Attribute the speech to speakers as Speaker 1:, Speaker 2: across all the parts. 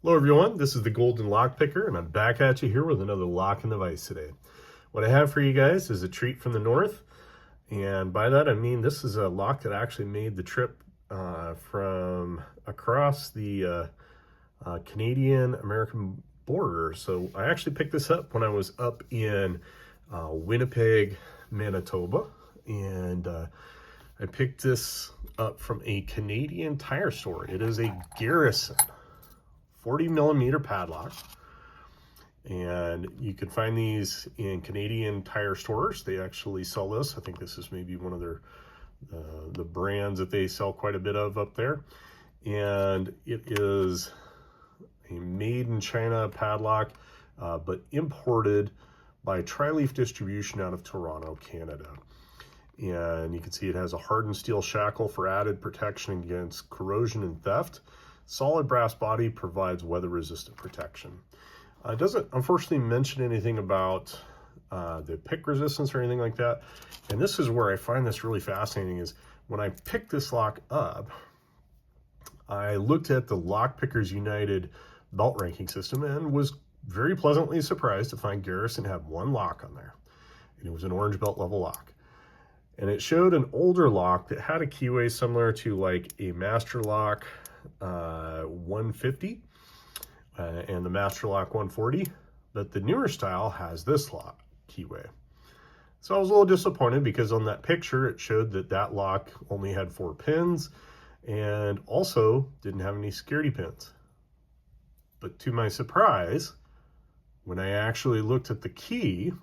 Speaker 1: Hello everyone, this is the Golden Lock Picker and I'm back at you here with another lock in the vise today. What I have for you guys is a treat from the north, and by that I mean this is a lock that actually made the trip from across the Canadian-American border. So I actually picked this up when I was up in Winnipeg, Manitoba, and I picked this up from a Canadian tire store. It is a Garrison 40mm padlock, and you can find these in Canadian tire stores. They actually sell this. I think this is maybe one of their the brands that they sell quite a bit of up there, and it is a made in China padlock, but imported by Tri-Leaf Distribution out of Toronto, Canada. And you can see it has a hardened steel shackle for added protection against corrosion and theft. Solid brass body provides weather-resistant protection. It doesn't unfortunately mention anything about the pick resistance or anything like that. And this is where I find this really fascinating, is when I picked this lock up, I looked at the Lock Pickers United belt ranking system and was very pleasantly surprised to find Garrison had one lock on there. And it was an orange belt level lock. And it showed an older lock that had a keyway similar to like a Master Lock 150 and the Master Lock 140, but the newer style has this lock keyway. So I was a little disappointed because on that picture it showed that that lock only had 4 pins and also didn't have any security pins. But to my surprise, when I actually looked at the key,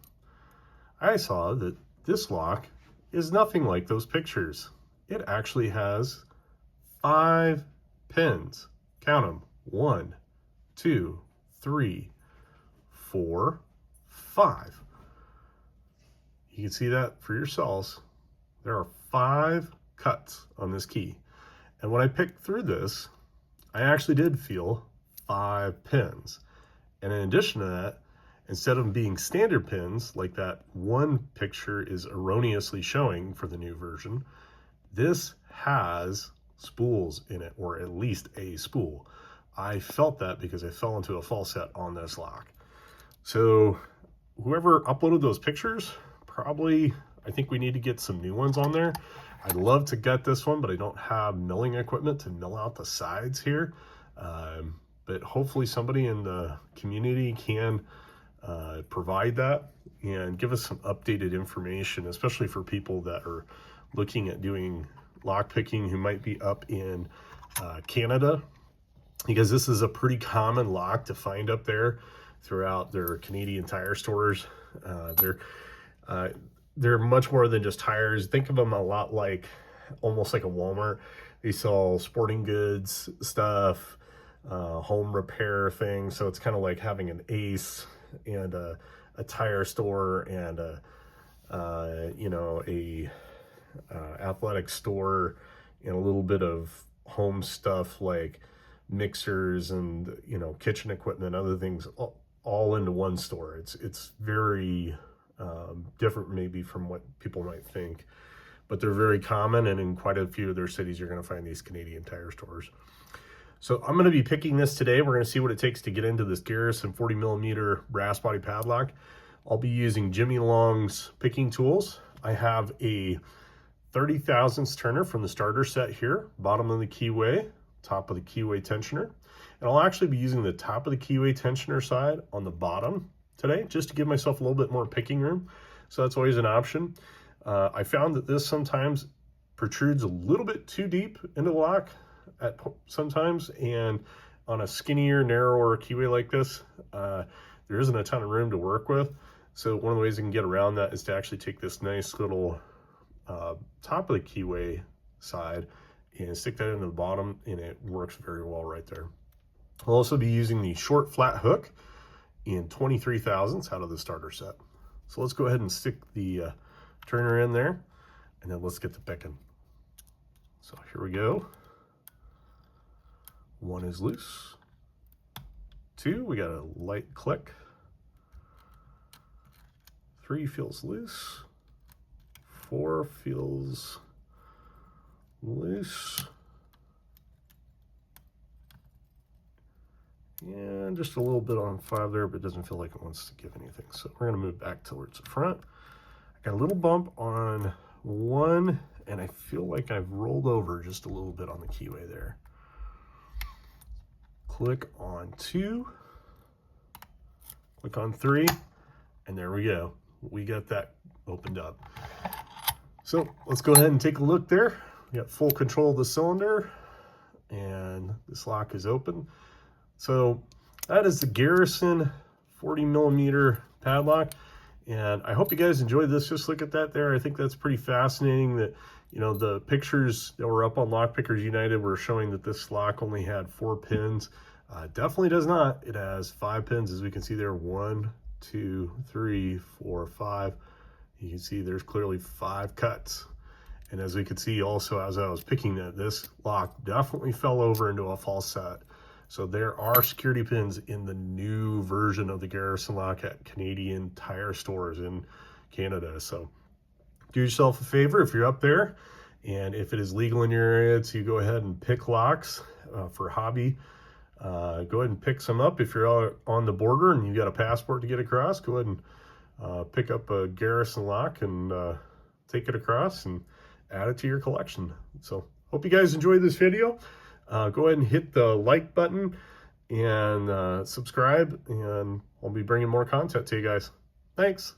Speaker 1: I saw that this lock is nothing like those pictures. It actually has 5 pins. Count them. 1, 2, 3, 4, 5. You can see that for yourselves. There are 5 cuts on this key. And when I picked through this, I actually did feel 5 pins. And in addition to that, instead of being standard pins like that one picture is erroneously showing for the new version, this has spools in it, or at least a spool. I felt that because I fell into a false set on this lock. So whoever uploaded those pictures, probably, I think we need to get some new ones on there. I'd love to get this one, but I don't have milling equipment to mill out the sides here. But hopefully somebody in the community can provide that and give us some updated information, especially for people that are looking at doing lock picking who might be up in Canada, because this is a pretty common lock to find up there throughout their Canadian tire stores. They're much more than just tires. Think of them a lot like, almost like a Walmart. They sell sporting goods stuff, home repair things. So it's kind of like having an Ace and a tire store and a athletic store and a little bit of home stuff like mixers and kitchen equipment, other things, all into one store. It's very different maybe from what people might think, but they're very common, and in quite a few of their cities you're going to find these Canadian tire stores. So I'm going to be picking this today. We're going to see what it takes to get into this Garrison 40mm brass body padlock. I'll be using Jimmy Long's picking tools. I have a 30 thousandths turner from the starter set here, bottom of the keyway, top of the keyway tensioner. And I'll actually be using the top of the keyway tensioner side on the bottom today, just to give myself a little bit more picking room. So that's always an option. I found that this sometimes protrudes a little bit too deep into the lock at sometimes, and on a skinnier, narrower keyway like this, there isn't a ton of room to work with. So one of the ways you can get around that is to actually take this nice little top of the keyway side and stick that into the bottom, and it works very well right there. I'll also be using the short flat hook in 23 thousandths out of the starter set. So let's go ahead and stick the turner in there, and then let's get to picking. So here we go. 1 is loose. 2, we got a light click. 3 feels loose. 4 feels loose. and just a little bit on 5 there, but it doesn't feel like it wants to give anything. So we're gonna move back towards the front. I got a little bump on 1, and I feel like I've rolled over just a little bit on the keyway there. Click on 2, click on 3, and there we go. We got that opened up. So let's go ahead and take a look there. We got full control of the cylinder, and this lock is open. So that is the Garrison 40mm padlock, and I hope you guys enjoyed this. Just look at that there. I think that's pretty fascinating that, you know, the pictures that were up on Lock Pickers United were showing that this lock only had 4 pins. Definitely does not. It has 5 pins, as we can see there. 1, 2, 3, 4, 5. You can see there's clearly 5 cuts. And as we could see also as I was picking that, this lock definitely fell over into a false set. So there are security pins in the new version of the Garrison lock at Canadian Tire stores in Canada. So do yourself a favor if you're up there, and if it is legal in your area to go ahead and pick locks for hobby, go ahead and pick some up. If you're on the border and you've got a passport to get across, go ahead and pick up a Garrison lock and take it across and add it to your collection. So hope you guys enjoyed this video. Go ahead and hit the like button and subscribe, and I'll be bringing more content to you guys. Thanks.